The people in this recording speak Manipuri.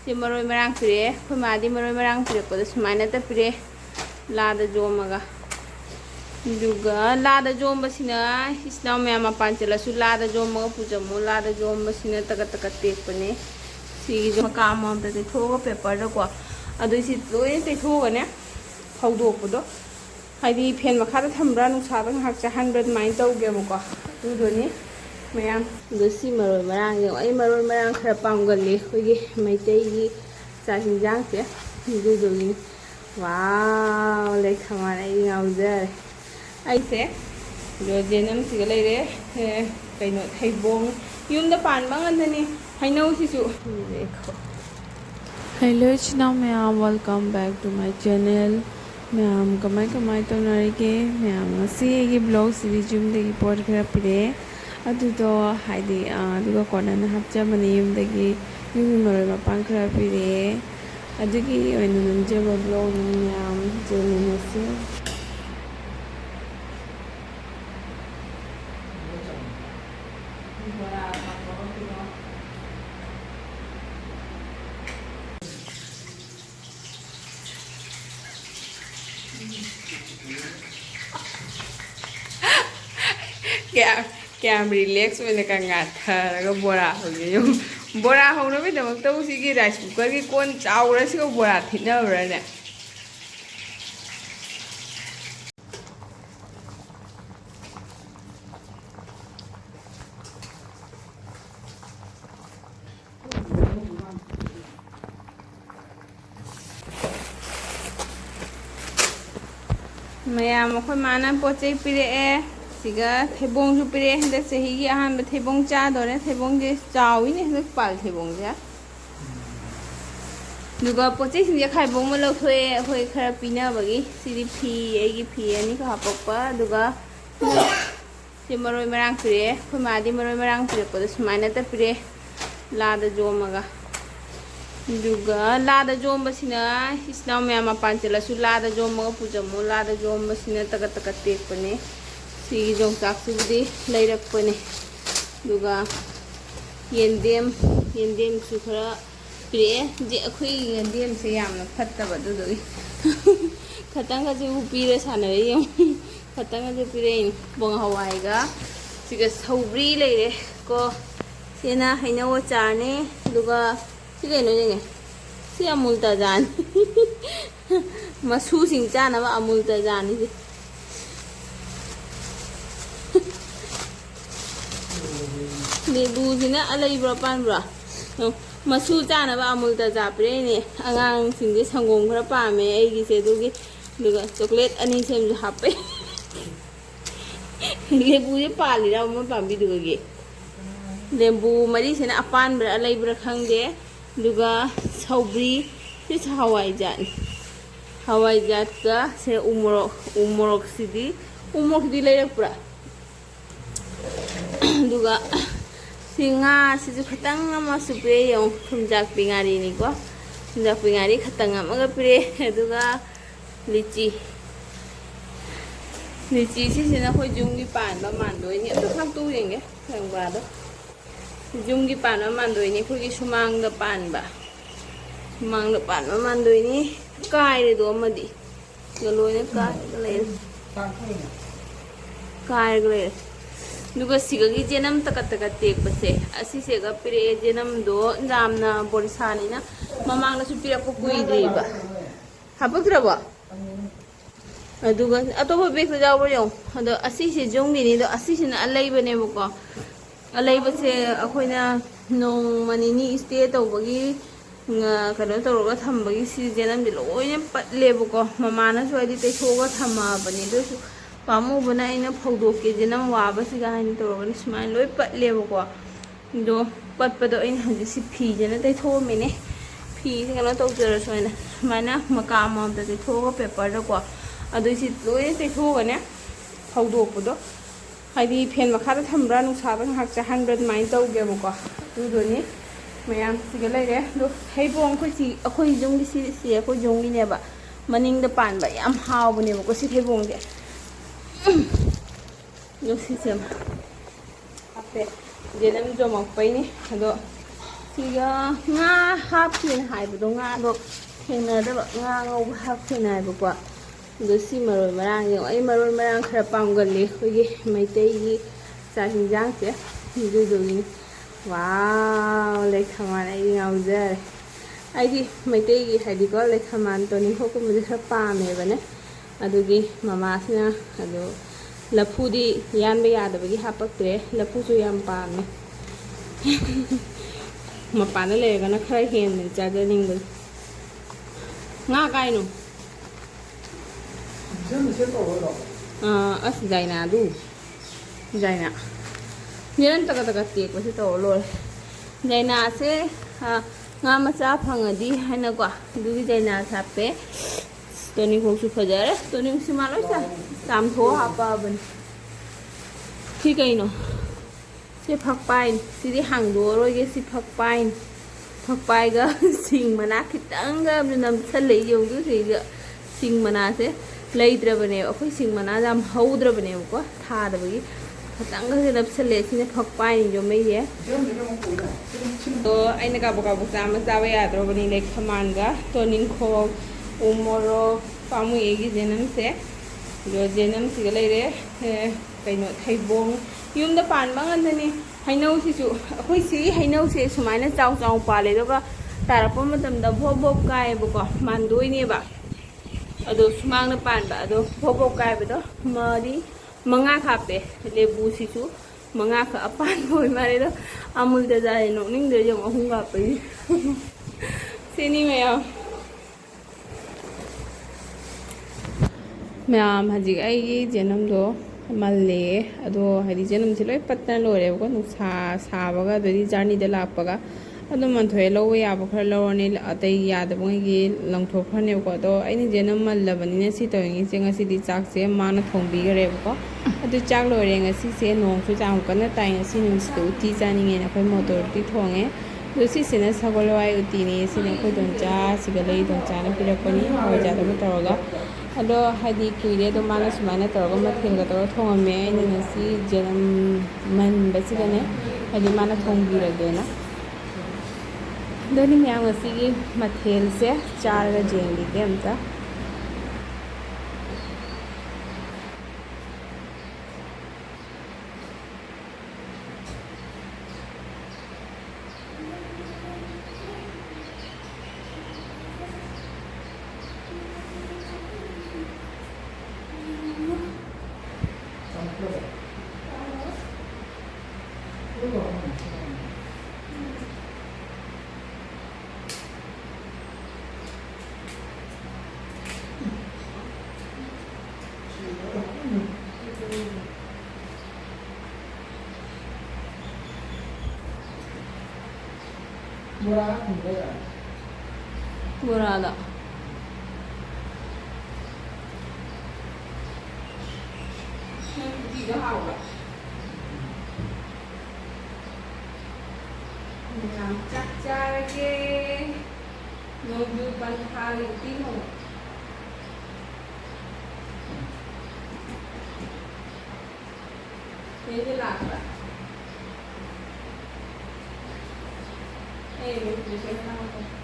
ꯁꯤ ꯃꯔꯣꯏ ꯃꯔꯥꯡ ꯄꯤꯔꯛꯑꯦ ꯑꯩꯈꯣꯏ ꯃꯥꯗꯤ ꯃꯔꯣꯏ ꯃꯔꯥꯡ ꯄꯤꯔꯛꯄꯗ ꯁꯨꯃꯥꯏꯅꯇ ꯄꯤꯔꯛꯑꯦ ꯂꯥꯗ ꯌꯣꯝꯃꯒ ꯑꯗꯨꯒ ꯂꯥꯗ ꯌꯣꯝꯕꯁꯤꯅ ꯏꯆꯤꯟ ꯃꯌꯥꯝ ꯃꯄꯥꯟ ꯆꯠꯂꯁꯨ ꯂꯥꯗ ꯌꯣꯝꯃꯒ ꯄꯨꯖꯃꯨ ꯂꯥꯗ ꯌꯣꯝꯕꯁꯤꯅ ꯇꯒꯠ ꯇꯒꯠ ꯇꯦꯛꯄꯅꯦ ꯁꯤꯒꯤꯁꯨ ꯃꯀꯥ ꯑꯃꯃꯝꯇ ꯇꯩꯊꯣꯛꯑꯒ ꯄꯦꯄꯔꯗꯀꯣ ꯑꯗꯨꯏꯁꯤ ꯂꯣꯏꯅ ꯇꯩꯊꯣꯛꯑꯒꯅꯦ ꯐꯧꯗꯣꯛꯄꯗꯣ ꯍꯥꯏꯗꯤ ꯐꯦꯟ ꯃꯈꯥꯗ ꯊꯝꯕ꯭ꯔꯥ ꯅꯨꯡꯁꯥꯗ ꯉꯥꯏꯍꯥꯛ ꯆꯥꯍꯟꯕ꯭ꯔꯥ ꯑꯗꯨꯃꯥꯏꯅ ꯇꯧꯒꯦꯕꯀꯣ ꯑꯗꯨꯗꯨꯅꯤ ꯃꯌꯥꯝ ꯑꯗꯣ ꯁꯤ ꯃꯔꯣꯏ ꯃꯔꯥꯡꯁꯦ ꯑꯩ ꯃꯔꯣꯏ ꯃꯔꯥꯡ ꯈꯔ ꯄꯥꯝꯒꯜꯂꯤ ꯑꯩꯈꯣꯏꯒꯤ ꯃꯩꯇꯩꯒꯤ ꯆꯥꯛ ꯌꯦꯟꯖꯥꯡꯁꯦ ꯑꯗꯨꯗꯨꯒꯤꯅꯤ ꯋꯥꯎ ꯂꯩꯈꯥꯃꯥꯟ ꯑꯩ ꯉꯥꯎꯖꯔꯦ ꯑꯩꯁꯦ ꯖꯦꯅꯝꯁꯤꯒ ꯂꯩꯔꯦ ꯀꯩꯅꯣ ꯊꯩꯕꯣꯡ ꯌꯨꯝꯗ ꯄꯥꯟꯕ ꯉꯥꯛꯇꯅꯤ ꯍꯩꯅꯧꯁꯤꯁꯨ Hello China ma'am, welcome back to my channel. Ma'am kamai ꯇꯧꯅꯔꯤꯒꯦ ꯃꯌꯥꯝ ꯉꯁꯤ ꯑꯩꯒꯤ ꯕ꯭ꯂꯣꯒꯁꯤꯗꯤ ꯌꯨꯝꯗꯒꯤ ꯄꯣꯠ ꯈꯔ ꯄꯤꯔꯛꯑꯦ ꯑꯗꯨꯗꯣ ꯍꯥꯏꯗꯤ ꯑꯗꯨꯒ ꯀꯣꯟꯅꯅ ꯍꯥꯞꯆꯕꯅꯤ ꯌꯨꯝꯗꯒꯤ ꯌꯨꯝꯒꯤ ꯃꯔꯣꯏ ꯃꯄꯥꯡ ꯈꯔ ꯄꯤꯔꯛꯑꯦ ꯑꯗꯨꯒꯤ ꯑꯣꯏꯅ ꯅꯝꯖꯕ ꯕ꯭ꯂꯣꯒꯅꯤ ꯃꯌꯥꯝ ꯌꯦꯡꯃꯤꯟꯅꯁꯤ ꯀꯌꯥꯝ ꯔꯤꯂꯦꯛꯁ ꯑꯣꯏꯅ ꯉꯥꯊꯔꯒ ꯕꯣꯔꯥ ꯍꯧꯖꯤꯛ ꯌꯨꯝ ꯕꯣꯔꯥ ꯍꯧꯅꯕꯒꯤꯗꯃꯛꯇꯕꯨ ꯁꯤꯒꯤ ꯔꯥꯏꯁ ꯀꯨꯀꯔꯒꯤ ꯀꯣꯟ ꯆꯥꯎꯔꯁꯤꯒ ꯕꯣꯔꯥ ꯊꯤꯠꯅꯕ꯭ꯔꯅꯦ ꯃꯌꯥꯝ ꯑꯩꯈꯣꯏ ꯃꯥꯅ ꯄꯣꯠ ꯆꯩ ꯄꯤꯔꯛꯑꯦ ꯁꯤꯒ ꯊꯩꯕꯣꯡꯁꯨ ꯄꯤꯔꯛꯑꯦ ꯍꯟꯗꯛ ꯆꯍꯤꯒꯤ ꯑꯍꯥꯟꯕ ꯊꯩꯕꯣꯡ ꯆꯥꯗꯣꯔꯦ ꯊꯩꯕꯣꯡꯁꯦ ꯆꯥꯎꯋꯤꯅꯦ ꯍꯟꯗꯛ ꯄꯥꯜ ꯊꯩꯕꯣꯡꯁꯦ ꯑꯗꯨꯒ ꯄꯣꯠ ꯆꯩꯁꯤꯡꯁꯦ ꯈꯥꯏꯕꯣꯡ ꯑꯃ ꯂꯧꯊꯣꯛꯑꯦ ꯑꯩꯈꯣꯏ ꯈꯔ ꯄꯤꯅꯕꯒꯤ ꯁꯤꯗꯤ ꯐꯤ ꯑꯩꯒꯤ ꯐꯤ ꯑꯅꯤꯈꯛ ꯍꯥꯞꯄꯛꯄ ꯑꯗꯨꯒ ꯁꯤ ꯃꯔꯣꯏ ꯃꯔꯥꯡ ꯄꯤꯔꯛꯑꯦ ꯑꯩꯈꯣꯏ ꯃꯥꯗꯤ ꯃꯔꯣꯏ ꯃꯔꯥꯡ ꯄꯤꯔꯛꯄꯗ ꯁꯨꯃꯥꯏꯅꯇ ꯄꯤꯔꯛꯑꯦ ꯂꯥꯗ ꯌꯣꯝꯃꯒ ꯑꯗꯨꯒ ꯂꯥꯗ ꯌꯣꯝꯕꯁꯤꯅ ꯏꯆꯤꯟ ꯃꯌꯥꯝ ꯃꯄꯥꯟ ꯆꯠꯂꯁꯨ ꯂꯥꯗ ꯌꯣꯝꯃꯒ ꯄꯨꯖꯃꯨ ꯂꯥꯗ ꯌꯣꯝꯕꯁꯤꯅ ꯇꯒꯠ ꯇꯒꯠ ꯇꯦꯛꯄꯅꯦ ꯁꯤꯒꯤ ꯌꯣꯡꯆꯥꯛꯁꯤꯕꯨꯗꯤ ꯂꯩꯔꯛꯄꯅꯦ ꯑꯗꯨꯒ ꯌꯦꯟꯗꯦꯝꯁꯨ ꯈꯔ ꯄꯤꯔꯛꯑꯦ ꯑꯩꯈꯣꯏꯒꯤ ꯌꯦꯟꯗꯦꯝꯁꯦ ꯌꯥꯝꯅ ꯐꯠꯇꯕ ꯑꯗꯨꯗꯨꯒꯤ ꯈꯇꯪꯒꯁꯨ ꯄꯤꯔ ꯁꯥꯟꯅꯔꯦ ꯌꯦꯡꯉꯨ ꯈꯇꯪꯒꯁꯨ ꯄꯤꯔꯛꯏꯅꯤ ꯄꯣꯡ ꯍꯋꯥꯏꯒ ꯁꯤꯒ ꯁꯧꯒ꯭ꯔꯤ ꯂꯩꯔꯦ ꯀꯣ ꯁꯤꯅ ꯍꯩꯅꯧ ꯑꯆꯥꯔꯅꯦ ꯑꯗꯨꯒ ꯁꯤ ꯀꯩꯅꯣ ꯌꯦꯡꯉꯦ ꯁꯤ ꯑꯃꯨꯜ ꯇꯥꯖꯥꯅꯤ ꯃꯁꯨꯁꯤꯡ ꯆꯥꯅꯕ ꯑꯃꯨꯜ ꯇꯥꯖꯥꯅꯤꯁꯦ ꯂꯦꯕꯨꯁꯤꯅ ꯑꯂꯩꯕ꯭ꯔꯥ ꯄꯥꯟꯕ꯭ꯔꯥ ꯃꯁꯨ ꯆꯥꯅꯕ ꯑꯃꯨꯜ ꯇꯥꯖꯥ ꯄꯤꯔꯛꯏꯅꯦ ꯑꯉꯥꯡꯁꯤꯡꯁꯦ ꯁꯪꯒꯣꯝ ꯈꯔ ꯄꯥꯝꯃꯦ ꯑꯩꯒꯤꯁꯦ ꯑꯗꯨꯒꯤ ꯑꯗꯨꯒ ꯆꯣꯀ꯭ꯂꯦꯠ ꯑꯅꯤ ꯁꯦꯝꯁꯨ ꯍꯥꯞꯄꯦ ꯂꯦꯕꯨꯁꯦ ꯄꯥꯜꯂꯤꯔꯥ ꯑꯃ ꯄꯥꯝꯕꯤꯗꯨꯒꯤ ꯂꯦꯝꯕꯨ ꯃꯔꯤꯁꯤꯅ ꯑꯄꯥꯟꯕ꯭ꯔꯥ ꯑꯂꯩꯕ꯭ꯔꯥ ꯈꯪꯗꯦ ꯑꯗꯨꯒ ꯁꯧꯒ꯭ꯔꯤ ꯁꯤ ꯍꯋꯥꯏꯖꯥꯠꯅꯤ ꯍꯋꯥꯏꯖꯥꯠꯀ ꯁꯦ ꯎꯃꯣꯔꯣꯛꯁꯤꯗꯤ ꯂꯩꯔꯛꯄ꯭ꯔꯥ ꯑꯗꯨꯒ ꯁꯤ ꯉꯥꯁꯤꯁꯨ ꯈꯤꯇꯪ ꯑꯃꯁꯨ ꯄꯤꯔꯛꯑꯦ ꯌꯦꯡꯉꯨ ꯊꯨꯝꯖꯥꯛꯄꯤ ꯉꯥꯔꯤꯅꯤꯀꯣ ꯊꯨꯝꯖꯥꯛꯄꯤ ꯉꯥꯔꯤ ꯈꯤꯇꯪ ꯑꯃꯒ ꯄꯤꯔꯛꯑꯦ ꯑꯗꯨꯒ ꯂꯤꯆꯤꯁꯤꯁꯤꯅ ꯑꯩꯈꯣꯏ ꯌꯨꯝꯒꯤ ꯄꯥꯟꯕ ꯃꯥꯟꯗꯣꯏꯅꯤ ꯑꯝꯇ ꯈꯥꯛꯇꯣꯛ ꯌꯦꯡꯒꯦ ꯈꯪꯕ꯭ꯔꯥꯗꯣ ꯌꯨꯝꯒꯤ ꯄꯥꯟꯕ ꯃꯥꯟꯗꯣꯏꯅꯤ ꯑꯩꯈꯣꯏꯒꯤ ꯁꯨꯃꯥꯡꯗ ꯄꯥꯟꯕ ꯃꯥꯟꯗꯣꯏꯅꯤ ꯀꯥꯏꯔꯦꯗꯣ ꯑꯃꯗꯤ ꯂꯣꯏꯅ ꯀꯥꯏꯔꯒ ꯂꯩꯔꯦ ꯑꯗꯨꯒ ꯁꯤꯒꯒꯤ ꯖꯦꯅꯝ ꯇꯀꯠ ꯇꯀꯠ ꯇꯦꯛꯄꯁꯦ ꯑꯁꯤꯁꯦꯒ ꯄꯤꯔꯛꯑꯦ ꯖꯦꯅꯝꯗꯣ ꯌꯥꯝꯅ ꯕꯣꯔꯤꯁꯥꯅꯤꯅ ꯃꯃꯥꯡꯗꯁꯨ ꯄꯤꯔꯛꯄ ꯀꯨꯏꯗ꯭ꯔꯤꯕ ꯍꯥꯄꯛꯇ꯭ꯔꯕꯣ ꯑꯗꯨꯒ ꯑꯇꯣꯞꯄ ꯕꯦꯒꯇ ꯌꯥꯎꯕ꯭ꯔꯥ ꯌꯦꯡꯉꯣ ꯑꯗꯣ ꯑꯁꯤꯁꯦ ꯌꯨꯝꯒꯤꯅꯤ ꯑꯗꯣ ꯑꯁꯤꯁꯤꯅ ꯑꯂꯩꯕꯅꯦꯕꯀꯣ ꯑꯂꯩꯕꯁꯦ ꯑꯩꯈꯣꯏꯅ ꯅꯣꯡꯃ ꯅꯤꯅꯤ ꯏꯁꯇꯦ ꯇꯧꯕꯒꯤ ꯀꯩꯅꯣ ꯇꯧꯔꯒ ꯊꯝꯕꯒꯤ ꯁꯤ ꯖꯦꯅꯝꯁꯦ ꯂꯣꯏꯅ ꯄꯠꯂꯦꯕꯀꯣ ꯃꯃꯥꯅꯁꯨ ꯍꯥꯏꯗꯤ ꯇꯩꯊꯣꯛꯑꯒ ꯊꯝꯃꯛꯑꯕꯅꯦ ꯑꯗꯨꯁꯨ ꯄꯥꯝꯃꯨꯕꯅ ꯑꯩꯅ ꯐꯧꯗꯣꯛꯀꯦ ꯖꯦꯅꯝ ꯋꯥꯕꯁꯤꯒ ꯍꯥꯏꯅ ꯇꯧꯔꯒꯅꯤ ꯁꯨꯃꯥꯏꯅ ꯂꯣꯏ ꯄꯠꯂꯦꯕꯀꯣ ꯑꯗꯣ ꯄꯠꯄꯗꯣ ꯑꯩꯅ ꯍꯧꯖꯤꯛꯁꯤ ꯐꯤꯁꯤꯅ ꯇꯩꯊꯣꯛꯑꯝꯃꯤꯅꯦ ꯐꯤꯁꯦ ꯀꯩꯅꯣ ꯇꯧꯖꯔꯁꯨ ꯍꯥꯏꯅ ꯁꯨꯃꯥꯏꯅ ꯃꯀꯥ ꯑꯃꯃꯝꯇ ꯇꯩꯊꯣꯛꯑꯒ ꯄꯦꯄꯔꯗꯀꯣ ꯑꯗꯨꯏꯁꯤ ꯂꯣꯏꯅ ꯇꯩꯊꯣꯛꯑꯒꯅꯦ ꯐꯧꯗꯣꯛꯄꯗꯣ ꯍꯥꯏꯗꯤ ꯐꯦꯟ ꯃꯈꯥꯗ ꯊꯝꯕ꯭ꯔꯥ ꯅꯨꯡꯁꯥꯗ ꯉꯥꯏꯍꯥꯛ ꯆꯥꯍꯟꯕ꯭ꯔꯥ ꯑꯗꯨꯃꯥꯏꯅ ꯇꯧꯒꯦꯕꯀꯣ ꯑꯗꯨꯗꯨꯅꯤ ꯃꯌꯥꯝ ꯁꯤꯒ ꯂꯩꯔꯦ ꯑꯗꯣ ꯍꯩꯕꯣꯡ ꯑꯩꯈꯣꯏ ꯌꯨꯝꯒꯤ ꯁꯤ ꯑꯩꯈꯣꯏ ꯌꯨꯝꯒꯤꯅꯦꯕ ꯃꯅꯤꯡꯗ ꯄꯥꯟꯕ ꯌꯥꯝ ꯍꯥꯎꯕꯅꯦꯕꯀꯣ ꯁꯤ ꯍꯩꯕꯣꯡꯁꯦ ꯑꯗꯣ ꯁꯤꯁꯦ ꯍꯥꯞꯄꯦ ꯖꯦꯅꯝ ꯆꯣꯃꯛꯄꯩꯅꯤ ꯑꯗꯣ siga nga hapkin haibado nga do thengnadaba nga ngauba hapkin haibako do si maroi marang yo ai maroi marang khara pamgalli hogi maitai gi cha hinjang se du ni wow lekhaman ai ngaujare ai di maitai gi haidi ko lekhaman to ni hoku mu khara pame bane adugi mama sina adu lafudi yanbe yadabagi hapaktre lafu su yam pame mapana legana khara hen chajaning nga kaino as jaina du jaina niran taka taka tek pasi to lor jaina se nga macha phangadi haina kwa dugi jaina sape toni khoksu phajare toni simalo sa tam tho hapa ban thi kaino se phak pain si di hang do roi ge si phak pain ga sing mana khitang ga nam thale yong du si ga sing mana se leidrabane akhoi sing mana jam haudrabane ko thadabagi khatang ga nap thale sine phak pain jo me ye to aina ka boka boka ma sawe ya drobani lek khaman ga to ning kho umoro pamu egi jenam se jo jenam si ga leire kaino thaibong yumda pan bangan ni hainau si su akhoi si hainau se sumaina chaw chaw pale do ga tarapa matam da bho bho kai bu ko mandoi ne ba ado sumang na pan ba ado bho bho kai ba do mari manga khape lebu si su manga kha apan hoi mare do amul da jai no ning de yong ahung ga pe sini me ya ma'am हजी जेनम दो मल्ले अदो हदी जेनम से लोई पत्ता लोरे को नुसा साबगा दरी जानी दे लापगा अदो मनथोय लवे याबो खर लवने अतै यादबंगी लंगथोखने को दो आइनि जेनम मल्लबनि ने सि तोयंगी से ngasi di chak se mana thongbi gare ko adu chak lore ngasi se nong su chang kana tai ngasi nim stu ti jani nge na khoi motor ti thonge do si se na sagolwai uti ni se ne khoi don cha sigalei don cha na pirakoni ho ja da toga ado hadi kuire do mana sumana toga mathil ga to thongame ni ngasi jenam man basigane hadi mana thongbi rage na doni myang ngasi gi mathil se char ga jengi ke amta Burada. Chắc chắn cái nồi du pan thang tí không? Thế thì lạc vậy. Ê, mình sẽ làm không?